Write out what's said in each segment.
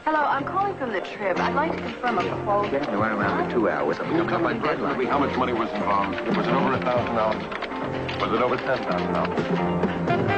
Hello, I'm calling from the Trib. I'd like to confirm a proposal. You went around for 2 hours. I'm You come back directly. How much money was involved? Was it over $1,000? Was it over $10,000?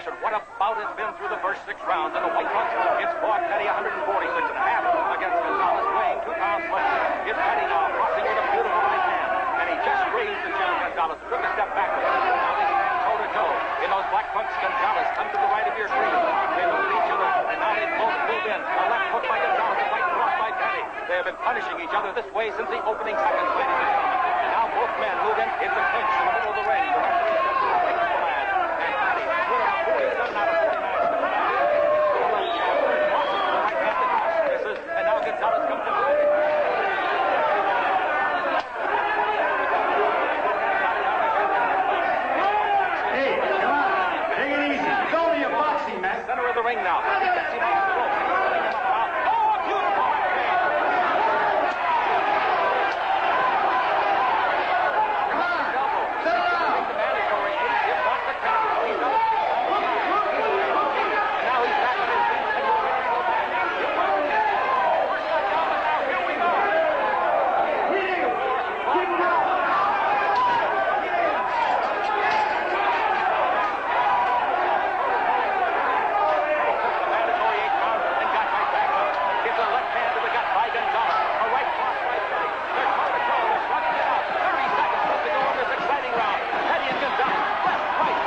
What a bout it's been through the first 6 rounds. And the white punch hits Bob Petty 146 and a half against Gonzalez, weighing 2 pounds less. It's Petty now, crossing with a beautiful right hand. And he just grazed the chin of Gonzalez, took a step backwards. Now they stand toe-to-toe. In those black punches, Gonzalez, come to the right of your screen. They look at each other, and now they both move in. A left hook by Gonzalez, a right cross by Petty. They have been punishing each other this way since the opening seconds, ladies and gentlemen. And now both men move in. It's a clinch in the middle of the ring. The referee steps to the right of the lad. And Petty, put out 47 out of 49. And now Gonzalez comes to the ring. Hey, come on. Take it easy. It's only a boxing match. Center of the ring now. He gets him off the rope. He's pulling him up now. Oh, beautiful left hand. Come on. Settle down. The mandatory 8. If not the count. He's up. And now he's back on his feet. And we're ready to go back. First shot down, and now here we go. Keep it up. The mandatory 8 count and got right back up. Gives a left hand to the gut by Gonzalez. A right cross by Petty. They're toe-to-toe. They're slugging it out. 30 seconds left to go in this exciting round. Petty and Gonzalez.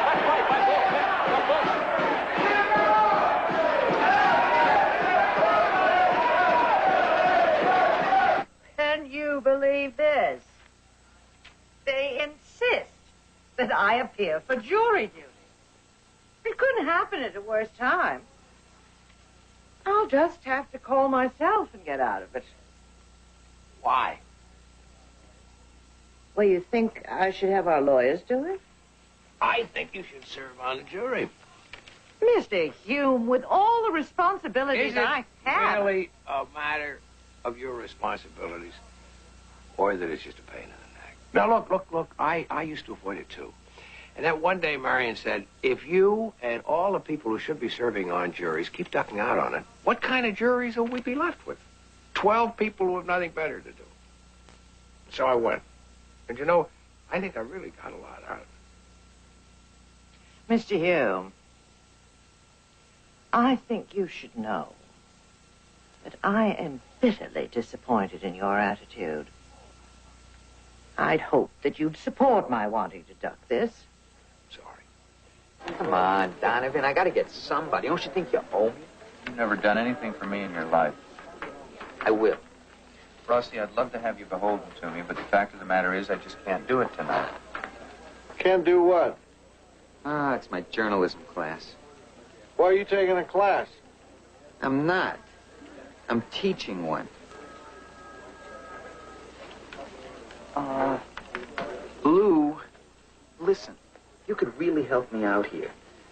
Left, right by both men. The both. Can you believe this? They insist that I appear for jury duty. It couldn't happen at a worse time. I'll just have to call myself and get out of it. Why? Well, you think I should have our lawyers do it? I think you should serve on the jury. Mr. Hume, with all the responsibilities Is it I have... really a matter of your responsibilities? Or that it's just a pain in the neck? Now, look. I used to avoid it, too. And then one day, Marion said, if you and all the people who should be serving on juries keep ducking out on it, what kind of juries will we be left with? 12 people who have nothing better to do. So I went. And you know, I think I really got a lot out of it. Mr. Hume, I think you should know that I am bitterly disappointed in your attitude. I'd hoped that you'd support my wanting to duck this. Sorry. Come on, Donovan. I gotta get somebody. Don't you think you owe me? You've never done anything for me in your life. I will. Rossi, I'd love to have you beholden to me, but the fact of the matter is I just can't do it tonight. Can't do what? Ah, it's my journalism class. Why are you taking a class? I'm not. I'm teaching one. Lou, listen. You could really help me out here.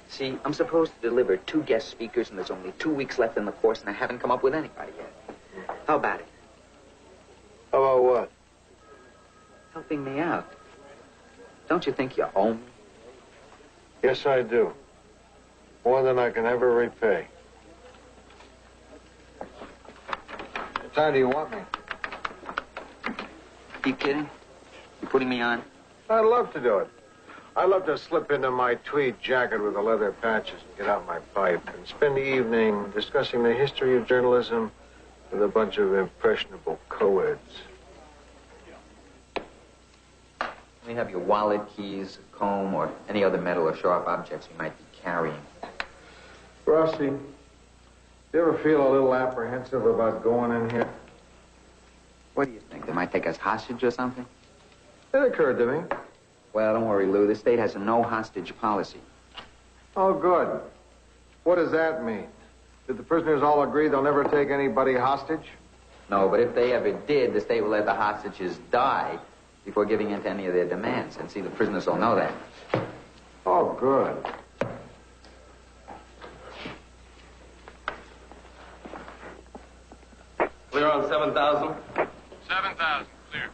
See, I'm supposed to deliver 2 guest speakers, and there's only 2 weeks left in the course, and I haven't come up with anybody yet. How about it? How about what? Helping me out. Don't you think you owe me? Yes, I do. More than I can ever repay. What time do you want me? You kidding? You putting me on? I'd love to do it. I'd love to slip into my tweed jacket with the leather patches and get out my pipe and spend the evening discussing the history of journalism with a bunch of impressionable co-eds. Let me have your wallet, keys, a comb, or any other metal or sharp objects you might be carrying. Rossi, do you ever feel a little apprehensive about going in here? What do you think? They might take us hostage or something? It occurred to me. Well, don't worry, Lou. The state has a no hostage policy. Oh, good. What does that mean? Did the prisoners all agree they'll never take anybody hostage? No, but if they ever did, the state will let the hostages die before giving in to any of their demands. And see, the prisoners will know that. Oh, good. Clear on 7,000? 7,000, clear.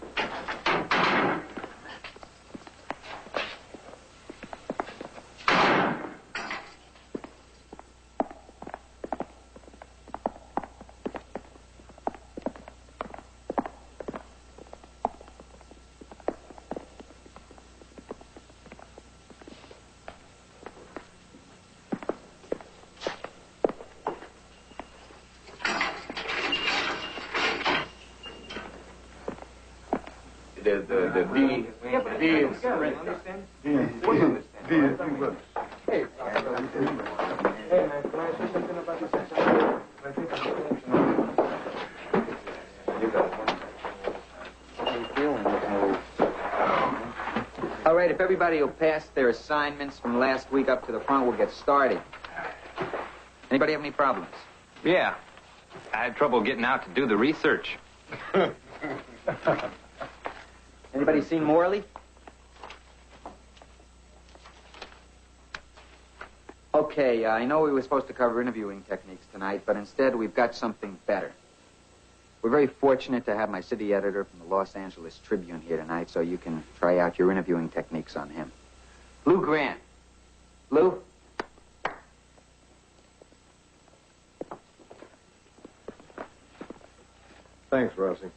The All right, if everybody will pass their assignments from last week up to the front, we'll get started. Anybody have any problems? Yeah. I had trouble getting out to do the research. Anybody seen Morley? Okay, I know we were supposed to cover interviewing techniques tonight, but instead we've got something better. We're very fortunate to have my city editor from the Los Angeles Tribune here tonight, so you can try out your interviewing techniques on him. Lou Grant. Lou? Thanks, Rosie.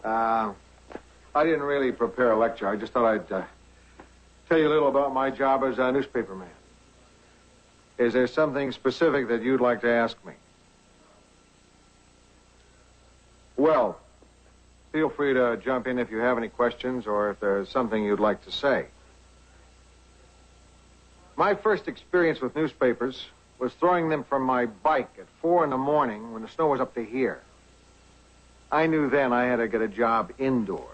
I didn't really prepare a lecture. I just thought I'd tell you a little about my job as a newspaperman. Is there something specific that you'd like to ask me? Well, feel free to jump in if you have any questions or if there's something you'd like to say. My first experience with newspapers was throwing them from my bike at 4 in the morning when the snow was up to here. I knew then I had to get a job indoors.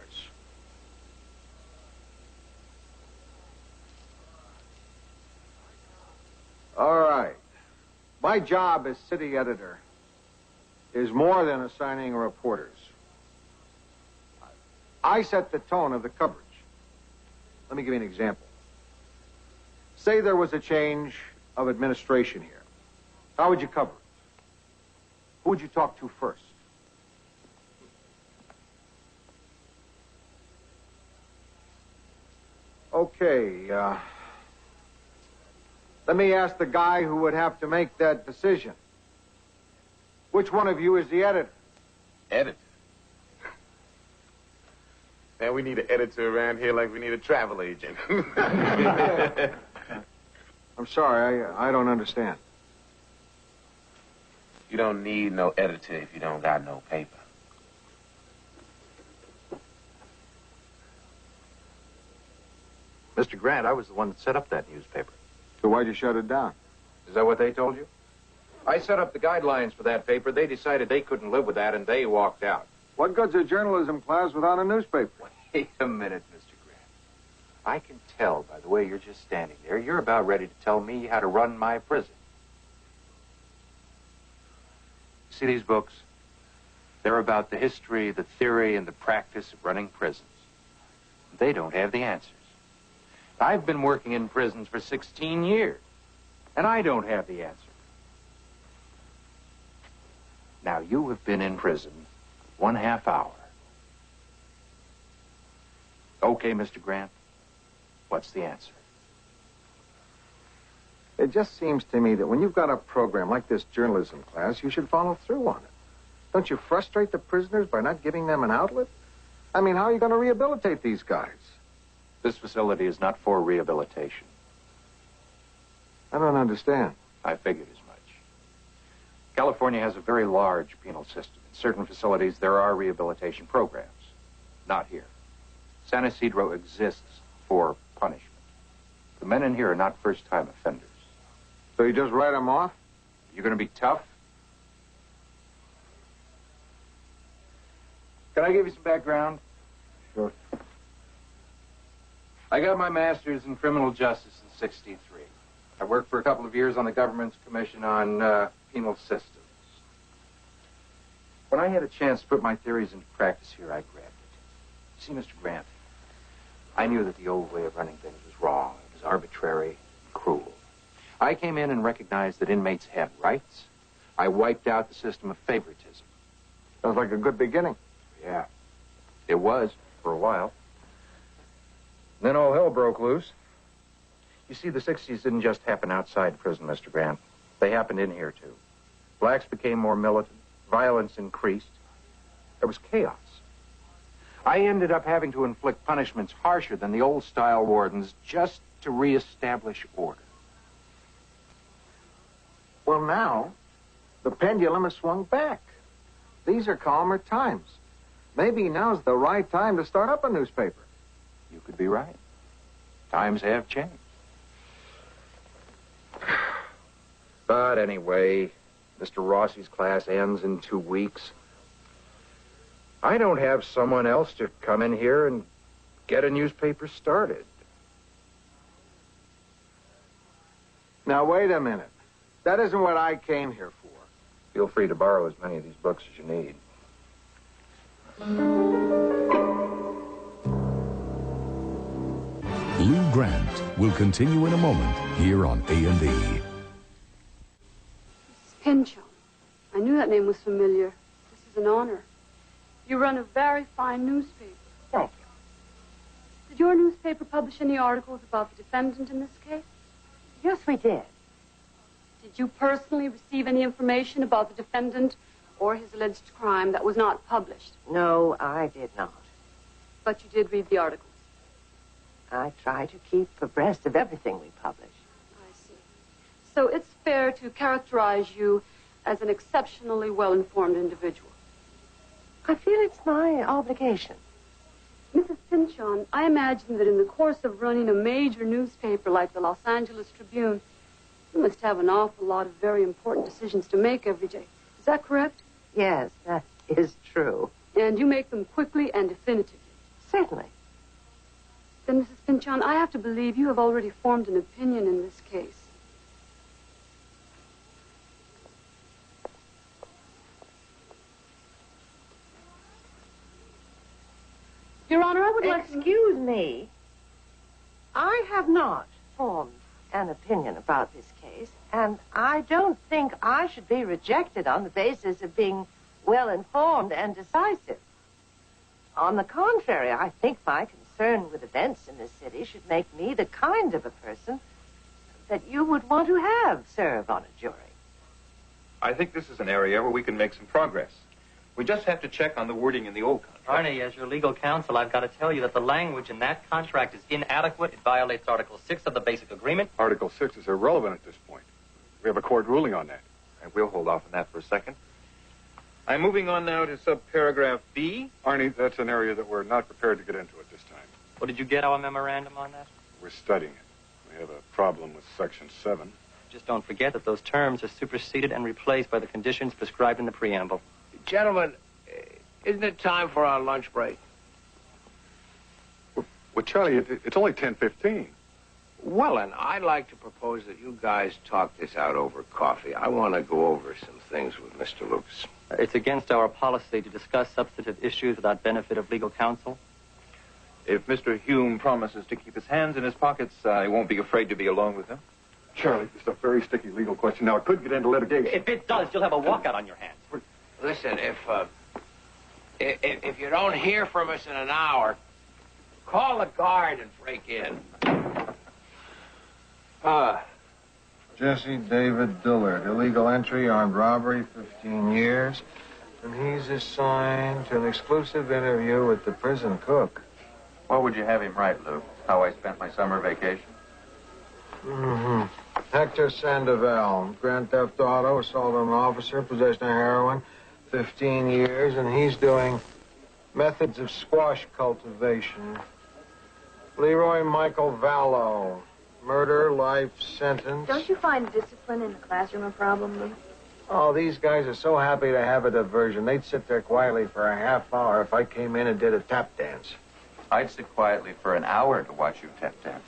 All right. My job as city editor is more than assigning reporters. I set the tone of the coverage. Let me give you an example. Say there was a change of administration here. How would you cover it? Who would you talk to first? Okay, let me ask the guy who would have to make that decision. Which one of you is the editor? editor. Man, we need an editor around here like we need a travel agent. I'm sorry, I don't understand. You don't need no editor if you don't got no paper. Mr. Grant, I was the one that set up that newspaper. So why'd you shut it down? Is that what they told you? I set up the guidelines for that paper. They decided they couldn't live with that, and they walked out. What good's a journalism class without a newspaper? Wait a minute, Mr. Grant. I can tell by the way you're just standing there, you're about ready to tell me how to run my prison. See these books? They're about the history, the theory, and the practice of running prisons. They don't have the answers. I've been working in prisons for 16 years, and I don't have the answer. Now, you have been in prison 1/2 hour. Okay, Mr. Grant, what's the answer? It just seems to me that when you've got a program like this journalism class, you should follow through on it. Don't you frustrate the prisoners by not giving them an outlet? I mean, how are you going to rehabilitate these guys? This facility is not for rehabilitation. I don't understand. I figured as much. California has a very large penal system. In certain facilities, there are rehabilitation programs. Not here. San Isidro exists for punishment. The men in here are not first-time offenders. So you just write them off? You gonna be tough? Can I give you some background? Sure. I got my master's in criminal justice in '63. I worked for a couple of years on the government's commission on penal systems. When I had a chance to put my theories into practice here, I grabbed it. See, Mr. Grant, I knew that the old way of running things was wrong. It was arbitrary and cruel. I came in and recognized that inmates had rights. I wiped out the system of favoritism. Sounds like a good beginning. Yeah, it was for a while. Then all hell broke loose. You see, the 60s didn't just happen outside prison, Mr. Grant. They happened in here, too. Blacks became more militant. Violence increased. There was chaos. I ended up having to inflict punishments harsher than the old-style wardens just to reestablish order. Well, now, the pendulum has swung back. These are calmer times. Maybe now's the right time to start up a newspaper. You could be right. Times have changed. But anyway, Mr. Rossi's class ends in 2 weeks. I don't have someone else to come in here and get a newspaper started. Now, wait a minute. That isn't what I came here for. Feel free to borrow as many of these books as you need. Lou Grant will continue in a moment here on A&E. Mrs. Pynchon. I knew that name was familiar. This is an honor. You run a very fine newspaper. Thank you. Did your newspaper publish any articles about the defendant in this case? Yes, we did. Did you personally receive any information about the defendant or his alleged crime that was not published? No, I did not. But you did read the articles. I try to keep abreast of everything we publish. I see. So it's fair to characterize you as an exceptionally well-informed individual. I feel it's my obligation. Mrs. Pynchon, I imagine that in the course of running a major newspaper like the Los Angeles Tribune, you must have an awful lot of very important decisions to make every day. Is that correct? Yes, that is true. And you make them quickly and definitively? Certainly. Then, Mrs. Pynchon, I have to believe you have already formed an opinion in this case. Your Honor, I would like to... Excuse me. I have not formed an opinion about this case, and I don't think I should be rejected on the basis of being well-informed and decisive. On the contrary, I think my concern with events in this city should make me the kind of a person that you would want to have serve on a jury. I think this is an area where we can make some progress. We just have to check on the wording in the old contract. Arnie, as your legal counsel, I've got to tell you that the language in that contract is inadequate. It violates Article 6 of the basic agreement. Article 6 is irrelevant at this point. We have a court ruling on that. And we'll hold off on that for a second. I'm moving on now to subparagraph B. Arnie, that's an area that we're not prepared to get into at this time. Well, did you get our memorandum on that? We're studying it. We have a problem with Section 7. Just don't forget that those terms are superseded and replaced by the conditions prescribed in the preamble. Gentlemen, isn't it time for our lunch break? Well, Charlie, it's only 10:15. Well, then, I'd like to propose that you guys talk this out over coffee. I want to go over some things with Mr. Lucas. It's against our policy to discuss substantive issues without benefit of legal counsel. If Mr. Hume promises to keep his hands in his pockets, I won't be afraid to be alone with him. Charlie, it's a very sticky legal question. Now, it could get into litigation. If it does, you'll have a walkout on your hands. Listen, if you don't hear from us in an hour, call the guard and break in. Jesse David Dillard, illegal entry, armed robbery, 15 years. And he's assigned to an exclusive interview with the prison cook. What would you have him write, Lou? How I spent my summer vacation? Mm-hmm. Hector Sandoval, Grand Theft Auto, assault on an officer, possession of heroin, 15 years, and he's doing methods of squash cultivation. Leroy Michael Vallow, murder, life sentence. Don't you find discipline in the classroom a problem, Lou? Oh, these guys are so happy to have a diversion. They'd sit there quietly for a half hour if I came in and did a tap dance. I'd sit quietly for an hour to watch you tap dance.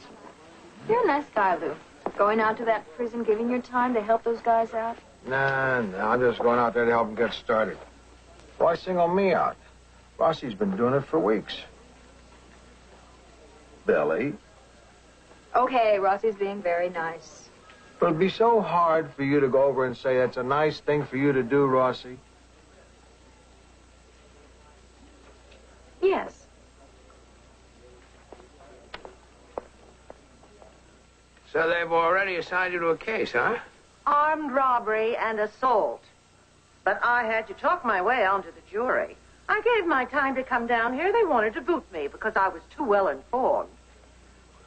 You're a nice guy, Lou. Going out to that prison, giving your time to help those guys out. Nah, I'm just going out there to help them get started. Why single me out? Rossi's been doing it for weeks. Billy? Okay, Rossi's being very nice. But it'd be so hard for you to go over and say that's a nice thing for you to do, Rossi. Yes. So they've already assigned you to a case, huh? Armed robbery and assault. But I had to talk my way onto the jury. I gave my time to come down here. They wanted to boot me because I was too well informed.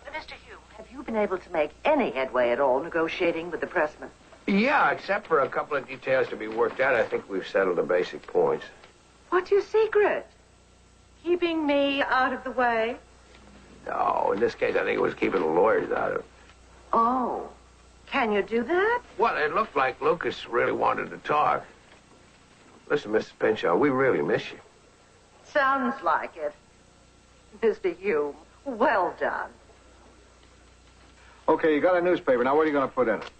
Mr. Hume, have you been able to make any headway at all negotiating with the pressmen? Yeah, except for a couple of details to be worked out, I think we've settled the basic points. What's your secret? Keeping me out of the way? No, in this case, I think it was keeping the lawyers out of it. Oh, can you do that? Well, it looked like Lucas really wanted to talk. Listen, Mr. Pinchon, we really miss you. Sounds like it. Mr. Hume, well done. Okay, you got a newspaper. Now, what are you going to put in it?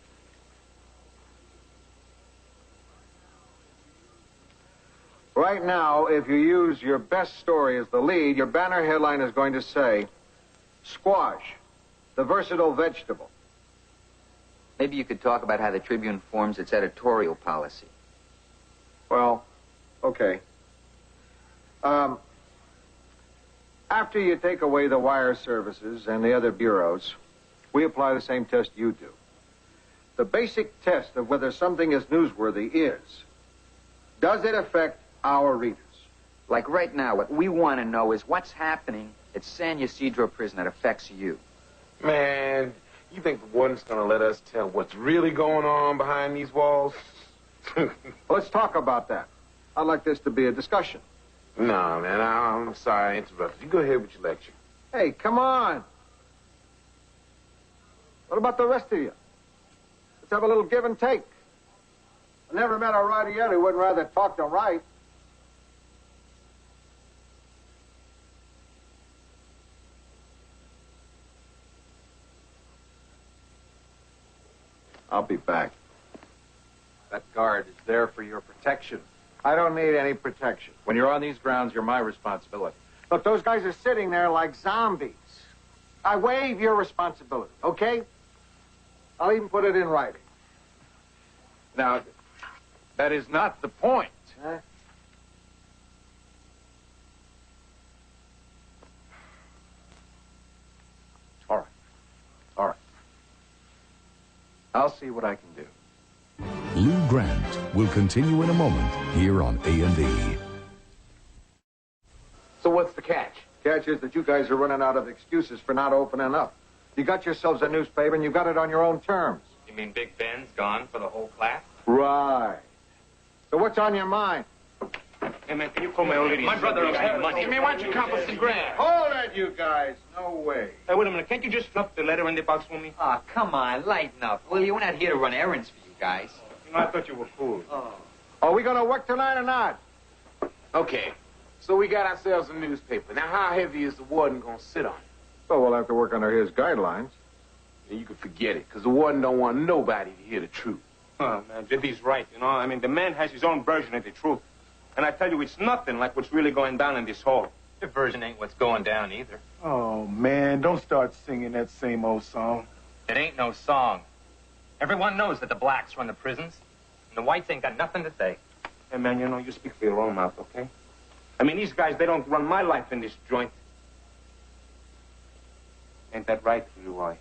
Right now, if you use your best story as the lead, your banner headline is going to say, Squash, the versatile vegetable. Maybe you could talk about how the Tribune forms its editorial policy. Well, okay. After you take away the wire services and the other bureaus, we apply the same test you do. The basic test of whether something is newsworthy is, does it affect our readers? Like right now, what we want to know is what's happening at San Ysidro prison that affects you. Man, you think the warden's going to let us tell what's really going on behind these walls? Let's talk about that. I'd like this to be a discussion. No, man, I'm sorry I interrupted. You go ahead with your lecture. Hey, come on. What about the rest of you? Let's have a little give and take. I never met a writer yet who wouldn't rather talk than write. I'll be back. That guard is there for your protection. I don't need any protection. When you're on these grounds, you're my responsibility. Look, those guys are sitting there like zombies. I waive your responsibility, okay? I'll even put it in writing. Now, that is not the point. Huh? All right. All right. I'll see what I can do. Lou Grant will continue in a moment here on A&E. So what's the catch? Catch is that you guys are running out of excuses for not opening up. You got yourselves a newspaper, and you got it on your own terms. You mean Big Ben's gone for the whole class? Right. So what's on your mind? Hey, man, can you call my old lady? My brother was having money. Hey, man, why don't you accomplish the grant? Hold it, you guys. No way. Hey, wait a minute. Can't you just stuff the letter in the box for me? Oh, come on, lighten up, will you? We're not here to run errands for you guys. You know, I thought you were fools. Oh. Are we going to work tonight or not? Okay. So we got ourselves a newspaper. Now, how heavy is the warden going to sit on it? Well, we'll have to work under his guidelines. And you can forget it, because the warden don't want nobody to hear the truth. Oh, man, Jimmy's right, you know. I mean, the man has his own version of the truth. And I tell you, it's nothing like what's really going down in this hall. Your version ain't what's going down either. Oh, man, don't start singing that same old song. It ain't no song. Everyone knows that the blacks run the prisons, and the whites ain't got nothing to say. Hey, man, you know, you speak for your own mouth, okay? I mean, these guys, they don't run my life in this joint. Ain't that right, Leroy?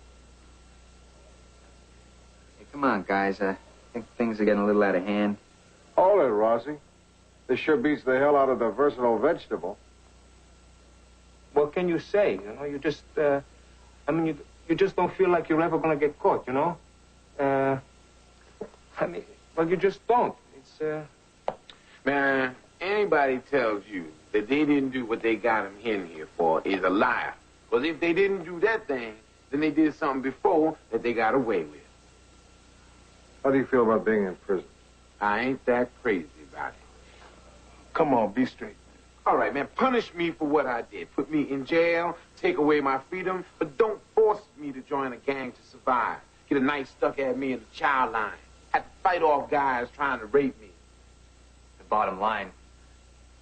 Hey, come on, guys. I think things are getting a little out of hand. Hold it, Rossi. This sure beats the hell out of the versatile vegetable. What can you say? You know, you just, I mean, you just don't feel like you're ever going to get caught, you know? I mean, well, you just don't. It's, Man, anybody tells you that they didn't do what they got them in here for is a liar. Because if they didn't do that thing, than they did something before that they got away with. How do you feel about being in prison? I ain't that crazy about it. Come on, be straight. All right, man, punish me for what I did. Put me in jail, take away my freedom, but don't force me to join a gang to survive. Get a knife stuck at me in the child line. Have to fight off guys trying to rape me. The bottom line,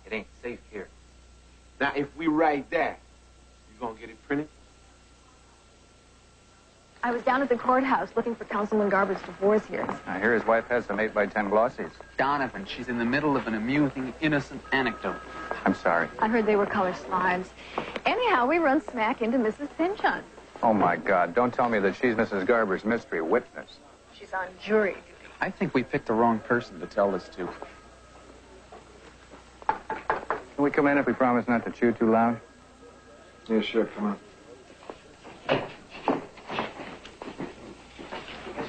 it ain't safe here. Now, if we write that, you gonna get it printed? I was down at the courthouse looking for Councilman Garber's divorce hearings. I hear his wife has some 8x10 glossies. Donovan, she's in the middle of an amusing, innocent anecdote. I'm sorry. I heard they were color slides. Anyhow, we run smack into Mrs. Pynchon. Oh, my God. Don't tell me that she's Mrs. Garber's mystery witness. She's on jury duty. I think we picked the wrong person to tell this to. Can we come in if we promise not to chew too loud? Yeah, sure, come on.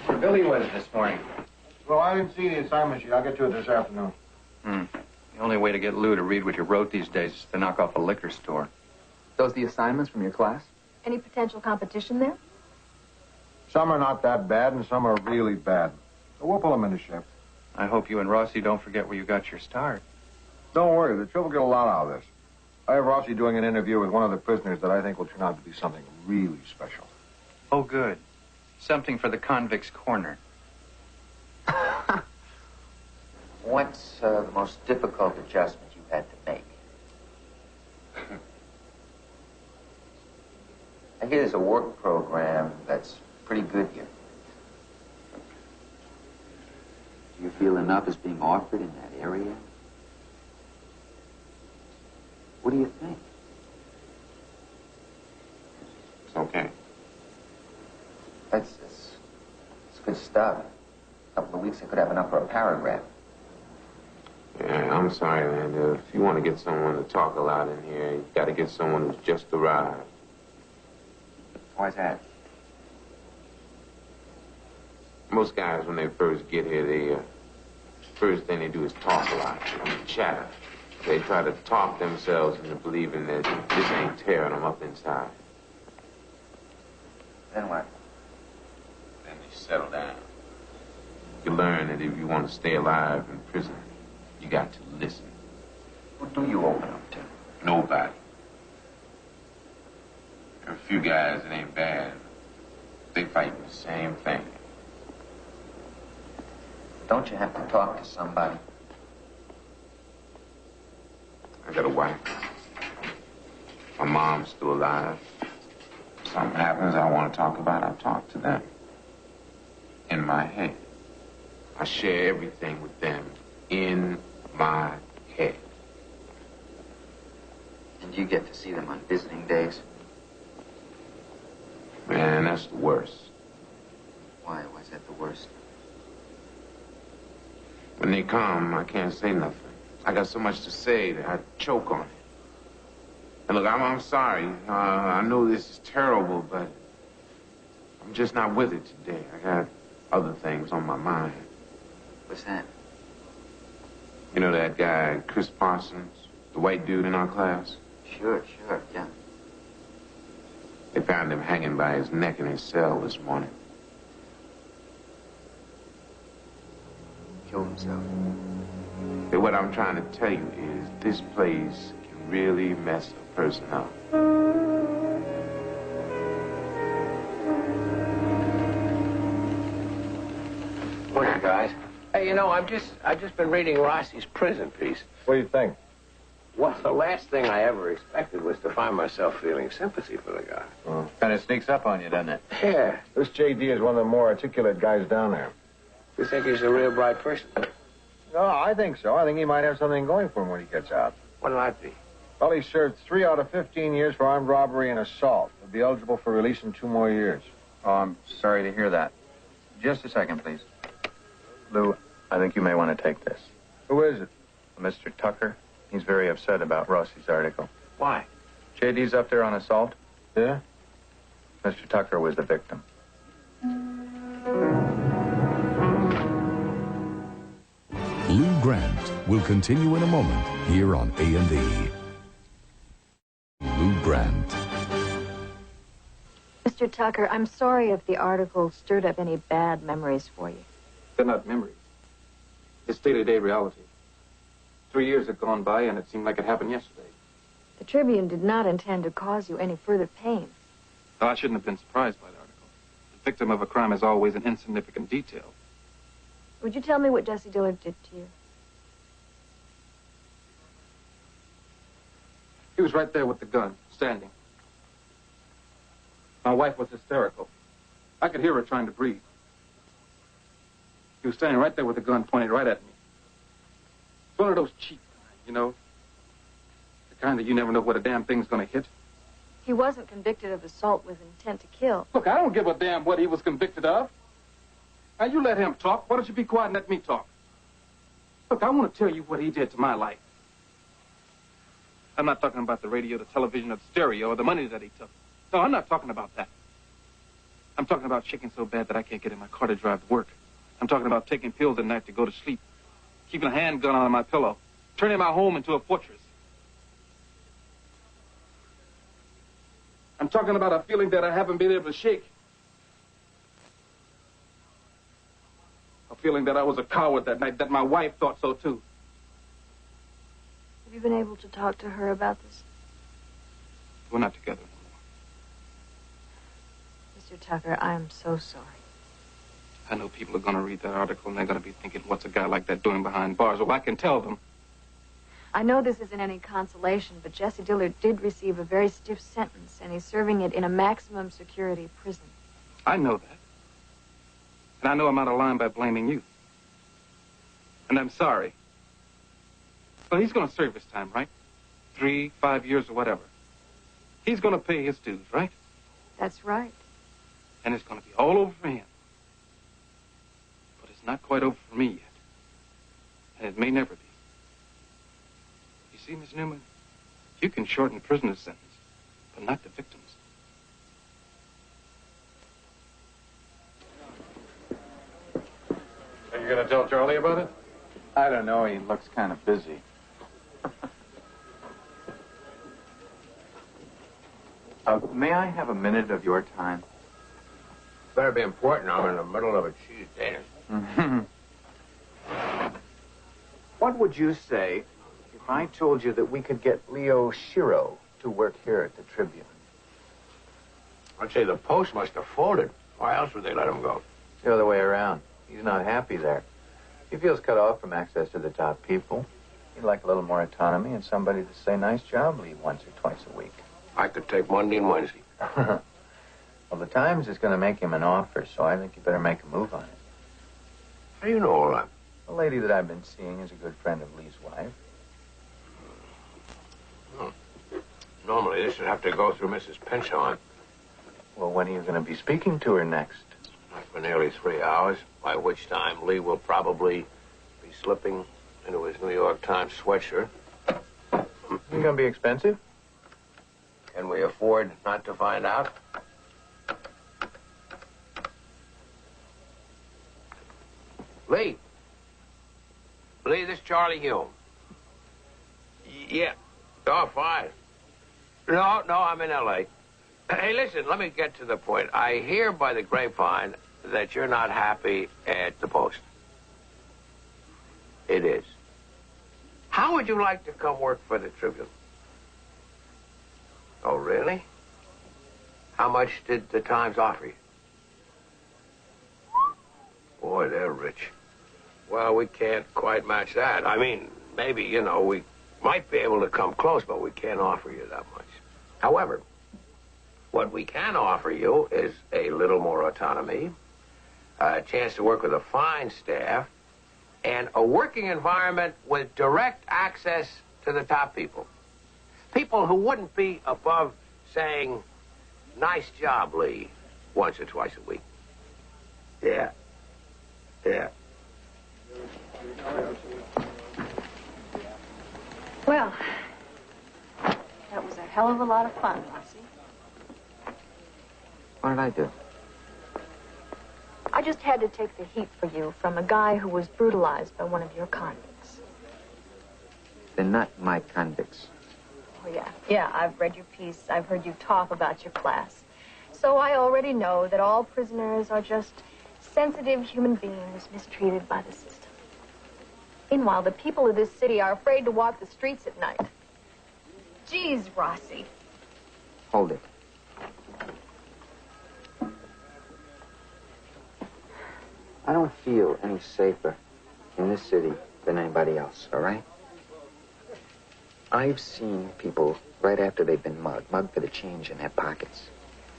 Where Billy was this morning. Well, I didn't see the assignment sheet. I'll get to it this afternoon. The only way to get Lou to read what you wrote these days is to knock off a liquor store. Those the assignments from your class? Any potential competition there? Some are not that bad, and some are really bad. So we'll pull them into shape. I hope you and Rossi don't forget where you got your start. Don't worry, the trouble will get a lot out of this. I have Rossi doing an interview with one of the prisoners that I think will turn out to be something really special. Oh, good. Something for the convict's corner. What's the most difficult adjustment you've had to make? I hear there's a work program that's pretty good here. Do you feel enough is being offered in that area? What do you think? It's okay. It's good stuff. A couple of weeks I could have enough for a paragraph. Yeah, I'm sorry, man. If you want to get someone to talk a lot in here, you got to get someone who's just arrived. Why's that? Most guys, when they first get here, they first thing they do is talk a lot, chatter. They try to talk themselves into believing that this ain't tearing them up inside. Then what? Then they settle down. You learn that if you want to stay alive in prison, you got to listen. Who do you open up to? Nobody. There are a few guys that ain't bad. They fighting the same thing. Don't you have to talk to somebody? I got a wife. My mom's still alive. If something happens I want to talk about, I talk to them. In my head. I share everything with them in my head. And you get to see them on visiting days? Man, that's the worst. Why? Why's that the worst? When they come, I can't say nothing. I got so much to say that I choke on it. And look, I'm sorry. I know this is terrible, but I'm just not with it today. I got other things on my mind. What's that? You know that guy, Chris Parsons, the white dude in our class? Sure, yeah. They found him hanging by his neck in his cell this morning. Killed himself. But what I'm trying to tell you is this place can really mess a person up. Morning, guys. Hey, you know, I've just been reading Rossi's prison piece. What do you think? Well, the last thing I ever expected was to find myself feeling sympathy for the guy. Oh. Kind of sneaks up on you, doesn't it? Yeah. This J.D. is one of the more articulate guys down there. You think he's a real bright person? No, I think so. I think he might have something going for him when he gets out. What'll that be? Well, he served 3 out of 15 years for armed robbery and assault. He'll be eligible for release in 2 more years. Oh, I'm sorry to hear that. Just a second, please. Lou, I think you may want to take this. Who is it? Mr. Tucker. He's very upset about Rossi's article. Why? JD's up there on assault. Yeah? Mr. Tucker was the victim. Lou Grant will continue in a moment here on A&E. Lou Grant. Mr. Mr. Tucker, I'm sorry if the article stirred up any bad memories for you. They're not memories. It's day-to-day reality. 3 years have gone by, and it seemed like it happened yesterday. The Tribune did not intend to cause you any further pain. Well, I shouldn't have been surprised by the article. The victim of a crime is always an insignificant detail. Would you tell me what Jesse Dillard did to you? He was right there with the gun, standing. My wife was hysterical. I could hear her trying to breathe. He was standing right there with the gun pointed right at me. It's one of those cheap kinds, you know? The kind that you never know what a damn thing's gonna hit. He wasn't convicted of assault with intent to kill. Look, I don't give a damn what he was convicted of. Now, you let him talk. Why don't you be quiet and let me talk? Look, I want to tell you what he did to my life. I'm not talking about the radio, the television, or the stereo, or the money that he took. No, I'm not talking about that. I'm talking about shaking so bad that I can't get in my car to drive to work. I'm talking about taking pills at night to go to sleep, keeping a handgun on my pillow, turning my home into a fortress. I'm talking about a feeling that I haven't been able to shake. A feeling that I was a coward that night, that my wife thought so too. Have you been able to talk to her about this? We're not together Mr. Tucker, I am so sorry. I know people are going to read that article and they're going to be thinking, what's a guy like that doing behind bars? Well, I can tell them. I know this isn't any consolation, but Jesse Dillard did receive a very stiff sentence, and he's serving it in a maximum security prison. I know that. And I know I'm out of line by blaming you. And I'm sorry. Well, he's going to serve his time, right? 3, 5 years or whatever. He's going to pay his dues, right? That's right. And it's going to be all over for him. But it's not quite over for me yet. And it may never be. You see, Miss Newman, you can shorten prisoner's sentence, but not the victim's. Are you going to tell Charlie about it? I don't know. He looks kind of busy. May I have a minute of your time? Better be important. I'm in the middle of a cheese dance. What would you say if I told you that we could get Leo Shiro to work here at the Tribune? I'd say the Post must have folded. Why else would they let him go? The other way around. He's not happy there. He feels cut off from access to the top people. He'd like a little more autonomy and somebody to say, nice job, Lee, once or twice a week. I could take Monday and Wednesday. Well, the Times is going to make him an offer, so I think you better make a move on it. How do you know all that? The lady that I've been seeing is a good friend of Lee's wife. Normally, this would have to go through Mrs. Pinchon. Well, when are you going to be speaking to her next? Not for nearly 3 hours, by which time Lee will probably be slipping into his New York Times sweatshirt. You going to be expensive? Can we afford not to find out? Lee. Lee, this is Charlie Hume. Yeah. Oh, fine. No, I'm in L.A. Hey, listen, let me get to the point. I hear by the grapevine that you're not happy at the Post. It is. How would you like to come work for the Tribune? Oh, really? How much did the Times offer you? Boy, they're rich. Well, we can't quite match that. I mean, maybe, you know, we might be able to come close, but we can't offer you that much. However, what we can offer you is a little more autonomy, a chance to work with a fine staff, and a working environment with direct access to the top people. People who wouldn't be above saying, nice job, Lee, once or twice a week. Yeah. Well, that was a hell of a lot of fun, Marcy. What did I do? I just had to take the heat for you from a guy who was brutalized by one of your convicts. They're not my convicts. Oh, yeah. Yeah, I've read your piece. I've heard you talk about your class. So I already know that all prisoners are just sensitive human beings mistreated by the system. Meanwhile, the people of this city are afraid to walk the streets at night. Geez, Rossi. Hold it. I don't feel any safer in this city than anybody else, all right? I've seen people right after they've been mugged for the change in their pockets.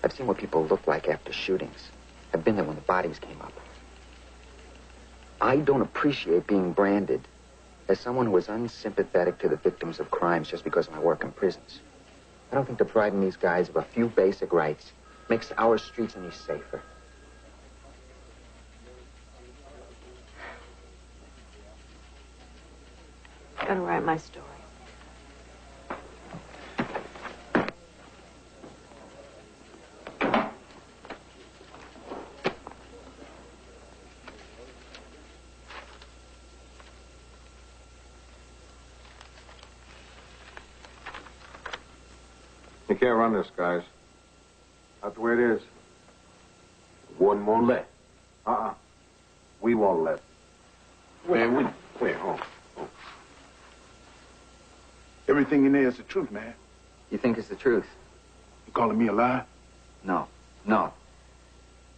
I've seen what people look like after shootings. I've been there when the bodies came up. I don't appreciate being branded as someone who is unsympathetic to the victims of crimes just because of my work in prisons. I don't think depriving these guys of a few basic rights makes our streets any safer. I'm gonna write my story. You can't run this, guys. Not the way it is. One more let. We won't let. Wait, hold. Everything in there is the truth, man. You think it's the truth? You calling me a liar? No.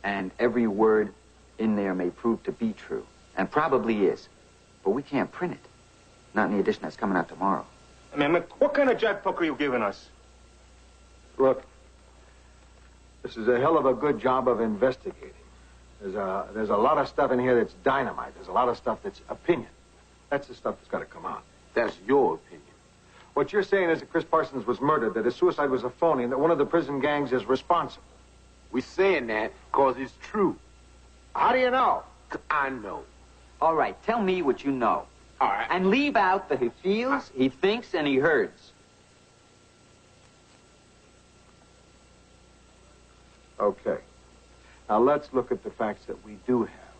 And every word in there may prove to be true, and probably is. But we can't print it. Not in the edition that's coming out tomorrow. Man, what kind of jive talk are you giving us? Look, this is a hell of a good job of investigating. There's a lot of stuff in here that's dynamite. There's a lot of stuff that's opinion. That's the stuff that's got to come out. That's your opinion. What you're saying is that Chris Parsons was murdered, that his suicide was a phony, and that one of the prison gangs is responsible. We're saying that because it's true. How do you know? 'Cause I know. All right, tell me what you know. All right. And leave out the he feels, he thinks, and he hears. Okay. Now let's look at the facts that we do have,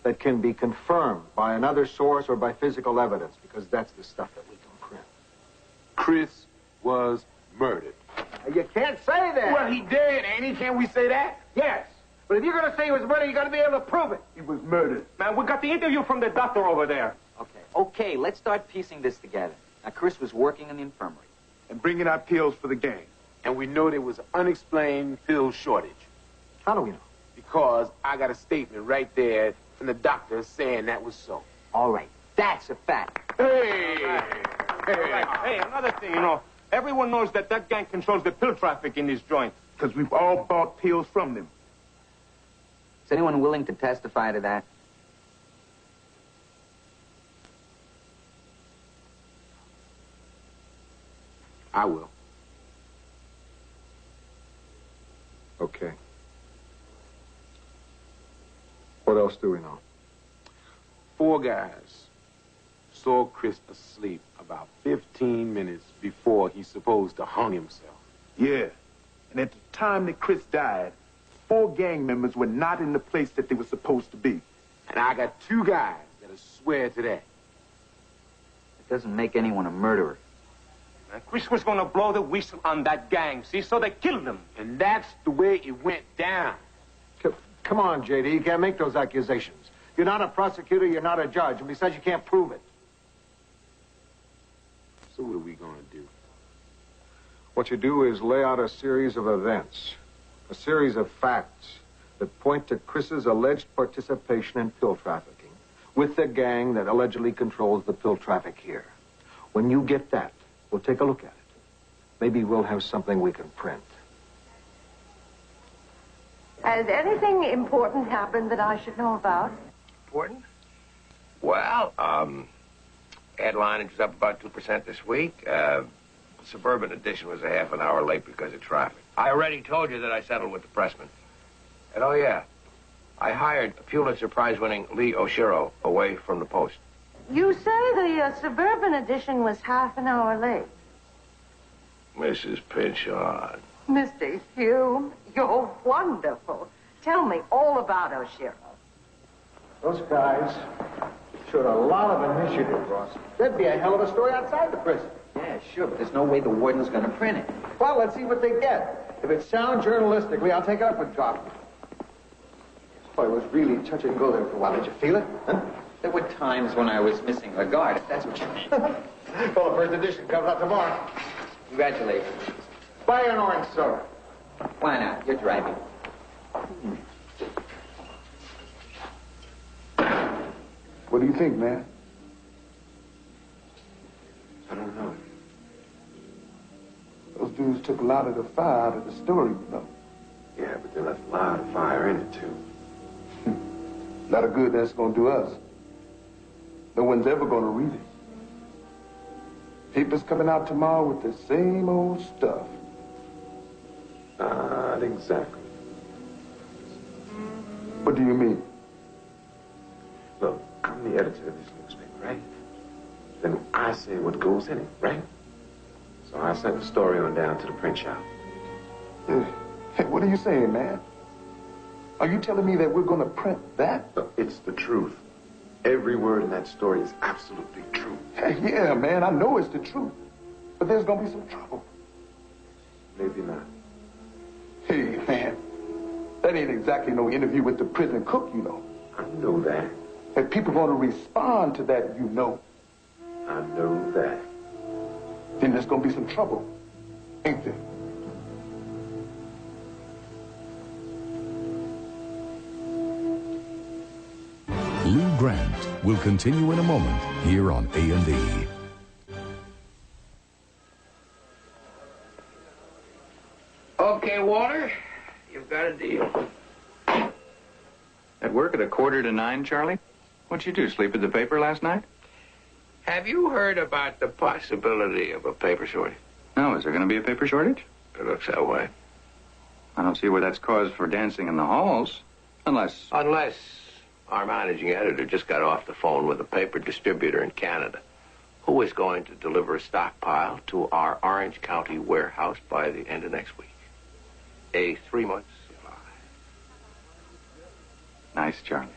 that can be confirmed by another source or by physical evidence, because that's the stuff that we can print. Chris was murdered. You can't say that. Well, he dead, ain't he? Can't we say that? Yes. But if you're going to say he was murdered, you got to be able to prove it. He was murdered. Man, we got the interview from the doctor over there. Okay, let's start piecing this together. Now, Chris was working in the infirmary. And bringing out pills for the gang. And we know there was an unexplained pill shortage. How do we know? Because I got a statement right there from the doctor saying that was so. All right, that's a fact. Hey, another thing, everyone knows that gang controls the pill traffic in this joint. Because we've all bought pills from them. Is anyone willing to testify to that? I will. Okay. What else do we know? 4 guys saw Chris asleep about 15 minutes before he's supposed to hung himself. Yeah. And at the time that Chris died, 4 gang members were not in the place that they were supposed to be. And I got 2 guys that'll swear to that. It doesn't make anyone a murderer. And Chris was going to blow the whistle on that gang, see? So they killed him. And that's the way it went down. Come on, J.D., you can't make those accusations. You're not a prosecutor, you're not a judge, and besides, you can't prove it. So what are we going to do? What you do is lay out a series of events, a series of facts that point to Chris's alleged participation in pill trafficking with the gang that allegedly controls the pill traffic here. When you get that, we'll take a look at it. Maybe we'll have something we can print. Has anything important happened that I should know about? Important? Well, headline is up about 2% this week. Suburban edition was a half an hour late because of traffic. I already told you that I settled with the pressman. And oh, yeah, I hired Pulitzer Prize-winning Lee Oshiro away from the Post. You say the Suburban edition was half an hour late. Mrs. Pinchon. Mr. Hume, you're wonderful. Tell me all about Oshiro. Those guys showed a lot of initiative, Ross. That'd be a hell of a story outside the prison. Yeah, sure, but there's no way the warden's going to print it. Well, let's see what they get. If it's sound journalistically, I'll take it up with Goffman. Boy, it was really touch and go there for a while. Did you feel it? Huh? There were times when I was missing the guard, if that's what you mean. Well, the first edition comes out tomorrow. Congratulations. Buy an orange soda. Why not? You're driving. What do you think, man? I don't know. Those dudes took a lot of the fire out of the story, you know. Yeah, but they left a lot of fire in it, too. A lot of good that's gonna do us. No one's ever gonna read it. Paper's coming out tomorrow with the same old stuff. Not exactly. What do you mean? Look, I'm the editor of this newspaper, right? Then I say what goes in it, right? So I sent the story on down to the print shop. Hey, what are you saying, man? Are you telling me that we're gonna print that? Look, it's the truth. Every word in that story is absolutely true. Hey, yeah, man, I know it's the truth. But there's gonna be some trouble. Maybe not. Hey, man, that ain't exactly no interview with the prison cook, you know. I know that. And people gonna respond to that, you know. I know that. Then there's gonna be some trouble, ain't there? Lou Grant will continue in a moment here on A&E. Okay, Walter, you've got a deal. At work at 8:45, Charlie? What'd you do, sleep at the paper last night? Have you heard about the possibility of a paper shortage? No, is there going to be a paper shortage? It looks that way. I don't see where that's cause for dancing in the halls. Unless our managing editor just got off the phone with a paper distributor in Canada who is going to deliver a stockpile to our Orange County warehouse by the end of next week. A 3-month supply. Nice, Charlie.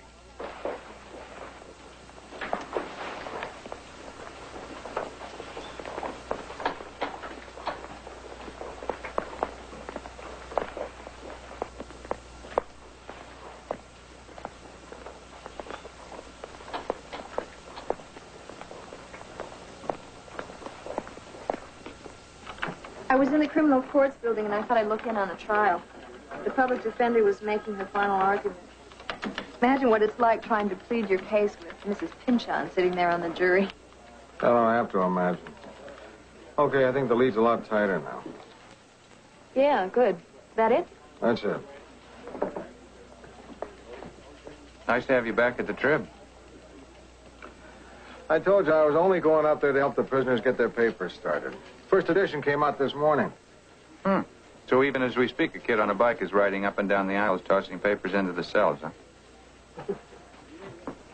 I was in the criminal courts building, and I thought I'd look in on the trial. The public defender was making her final argument. Imagine what it's like trying to plead your case with Mrs. Pynchon sitting there on the jury. I don't have to imagine. Okay, I think the lead's a lot tighter now. Yeah, good. That it? That's it. Nice to have you back at the Trib. I told you I was only going up there to help the prisoners get their papers started. First edition came out this morning. So even as we speak, a kid on a bike is riding up and down the aisles, tossing papers into the cells, huh?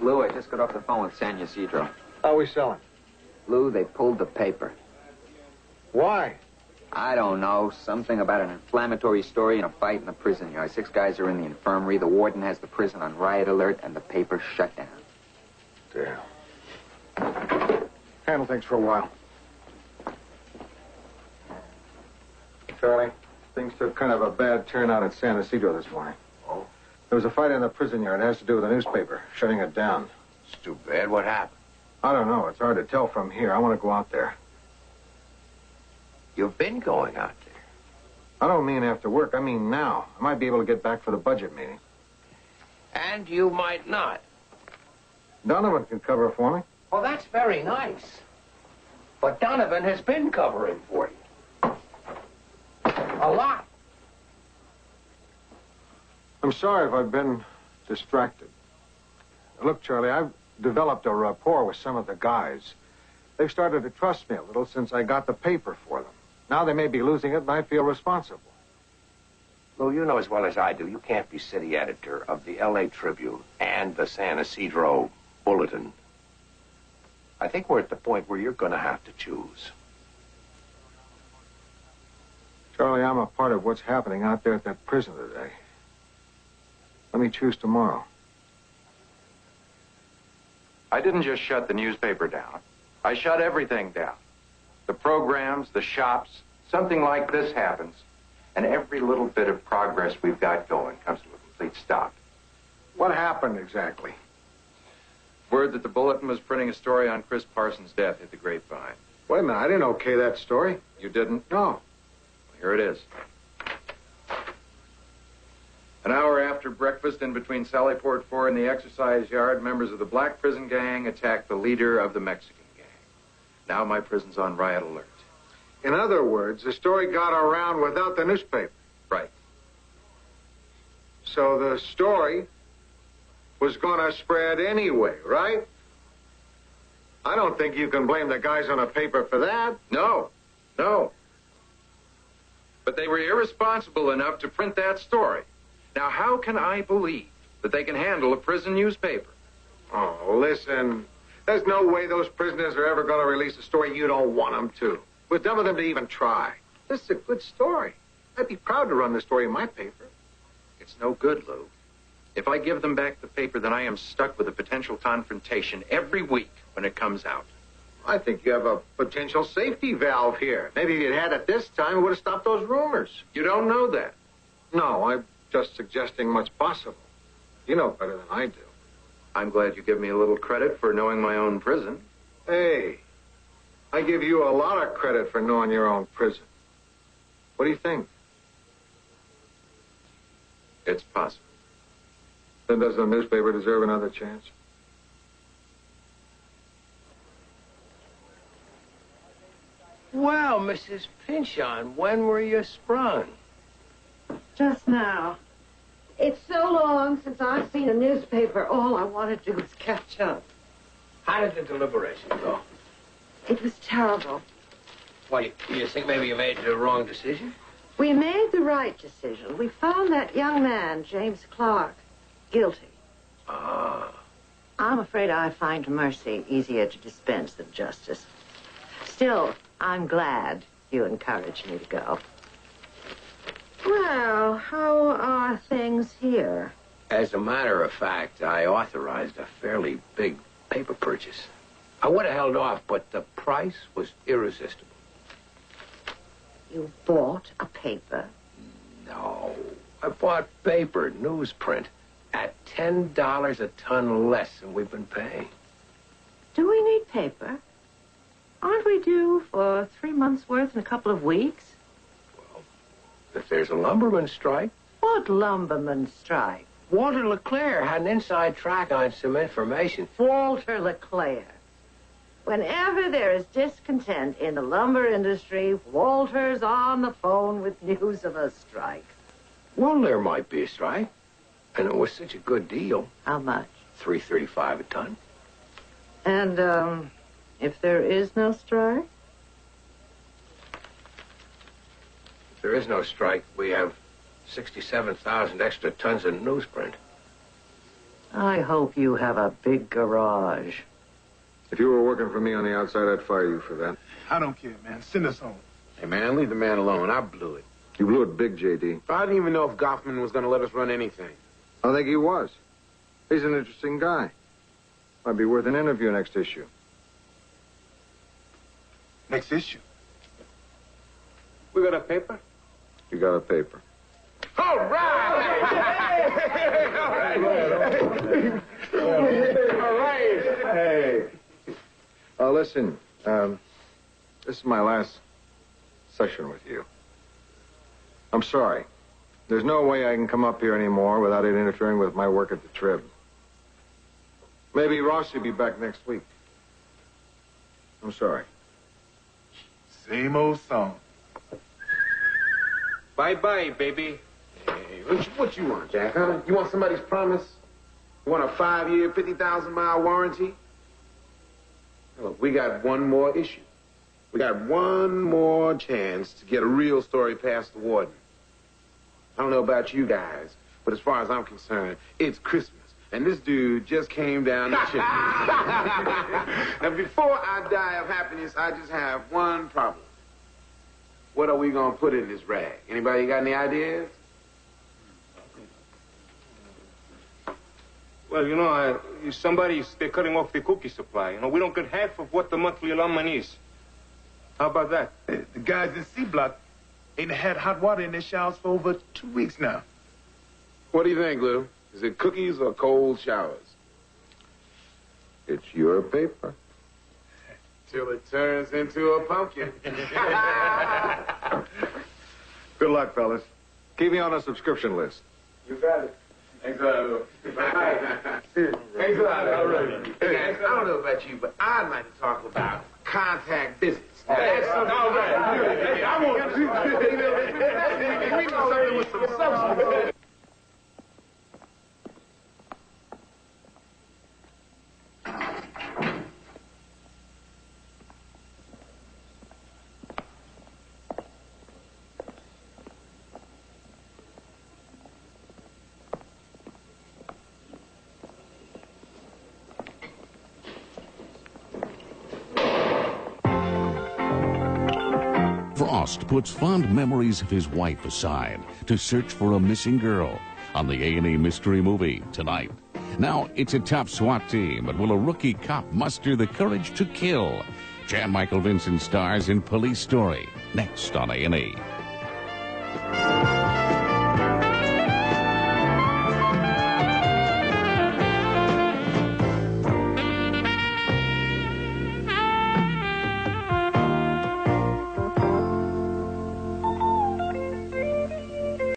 Lou, I just got off the phone with San Ysidro. How are we selling? Lou, they pulled the paper. Why? I don't know. Something about an inflammatory story and a fight in the prison yard. 6 guys are in the infirmary. The warden has the prison on riot alert, and the paper's shut down. Damn. Handle things for a while. Charlie, things took kind of a bad turn out at San Ysidro this morning. Oh? There was a fight in the prison yard. It has to do with the newspaper, shutting it down. It's too bad. What happened? I don't know. It's hard to tell from here. I want to go out there. You've been going out there. I don't mean after work. I mean now. I might be able to get back for the budget meeting. And you might not. Donovan can cover for me. Well, that's very nice. But Donovan has been covering for you. A lot. I'm sorry if I've been distracted. Look, Charlie, I've developed a rapport with some of the guys. They've started to trust me a little since I got the paper for them. Now they may be losing it, and I feel responsible. Lou, you know as well as I do, you can't be city editor of the L.A. Tribune and the San Ysidro Bulletin. I think we're at the point where you're going to have to choose. Charlie, I'm a part of what's happening out there at that prison today. Let me choose tomorrow. I didn't just shut the newspaper down. I shut everything down. The programs, the shops. Something like this happens, And every little bit of progress we've got going comes to a complete stop. What happened exactly? Word that the Bulletin was printing a story on Chris Parsons' death hit the grapevine. Wait a minute, I didn't okay that story. You didn't? No. Well, here it is. An hour after breakfast in between Sallyport 4 and the exercise yard, members of the Black Prison Gang attacked the leader of the Mexican gang. Now my prison's on riot alert. In other words, the story got around without the newspaper. Right. So the story was going to spread anyway, right? I don't think you can blame the guys on the paper for that. No. But they were irresponsible enough to print that story. Now, how can I believe that they can handle a prison newspaper? Oh, listen. There's no way those prisoners are ever going to release a story you don't want them to. We're dumb of them to even try. This is a good story. I'd be proud to run the story in my paper. It's no good, Lou. If I give them back the paper, then I am stuck with a potential confrontation every week when it comes out. I think you have a potential safety valve here. Maybe if you'd had it this time, it would have stopped those rumors. You don't know that. No, I'm just suggesting what's possible. You know better than I do. I'm glad you give me a little credit for knowing my own prison. Hey, I give you a lot of credit for knowing your own prison. What do you think? It's possible. Then does the newspaper deserve another chance? Well, Mrs. Pinchon, when were you sprung? Just now. It's so long since I've seen a newspaper, all I want to do is catch up. How did the deliberation go? It was terrible. Why, you think maybe you made the wrong decision? We made the right decision. We found that young man, James Clark, guilty. Ah. I'm afraid I find mercy easier to dispense than justice. Still, I'm glad you encouraged me to go. Well, how are things here? As a matter of fact, I authorized a fairly big paper purchase. I would have held off, but the price was irresistible. You bought a paper? No. I bought paper, newsprint, at $10 a ton less than we've been paying. Do we need paper? Aren't we due for 3 months' worth in a couple of weeks? If there's a lumberman strike. What lumberman strike? Walter LeClaire had an inside track on some information. Walter LeClaire. Whenever there is discontent in the lumber industry, Walter's on the phone with news of a strike. Well, there might be a strike. And it was such a good deal. How much? $3.35 a ton. And, if there is no strike? If there is no strike, we have 67,000 extra tons of newsprint. I hope you have a big garage. If you were working for me on the outside, I'd fire you for that. I don't care, man. Send us home. Hey, man, leave the man alone. I blew it. You blew it big, J.D. I didn't even know if Goffman was going to let us run anything. I think he was. He's an interesting guy. Might be worth an interview next issue. Next issue? We got a paper? You got a paper. All right! All right! Hey. Listen, this is my last session with you. I'm sorry. There's no way I can come up here anymore without it interfering with my work at the Trib. Maybe Ross will be back next week. I'm sorry. Same old song. Bye-bye, baby. Hey, what you want, Jack, huh? You want somebody's promise? You want a 5-year, 50,000-mile warranty? Look, we got one more issue. We got one more chance to get a real story past the warden. I don't know about you guys, but as far as I'm concerned, it's Christmas. And this dude just came down the chimney. Now, before I die of happiness, I just have one problem. What are we going to put in this rag? Anybody got any ideas? Well, you know, they're cutting off the cookie supply. You know, we don't get half of what the monthly allotment is. How about that? The guys in C Block Ain't had hot water in their showers for over 2 weeks now. What do you think, Lou? Is it cookies or cold showers? It's your paper. Till it turns into a pumpkin. Good luck, fellas. Keep me on a subscription list. You got it. Thanks a lot, Lou. Thanks a lot, Lou. Hey, guys, I don't know about you, but I'd like to talk about contact business. That's something. All right. Hey, I want to we need something with some substance. Frost puts fond memories of his wife aside to search for a missing girl on the A&E Mystery Movie tonight. Now, it's a top SWAT team, but will a rookie cop muster the courage to kill? Jan Michael Vincent stars in Police Story, next on A&E.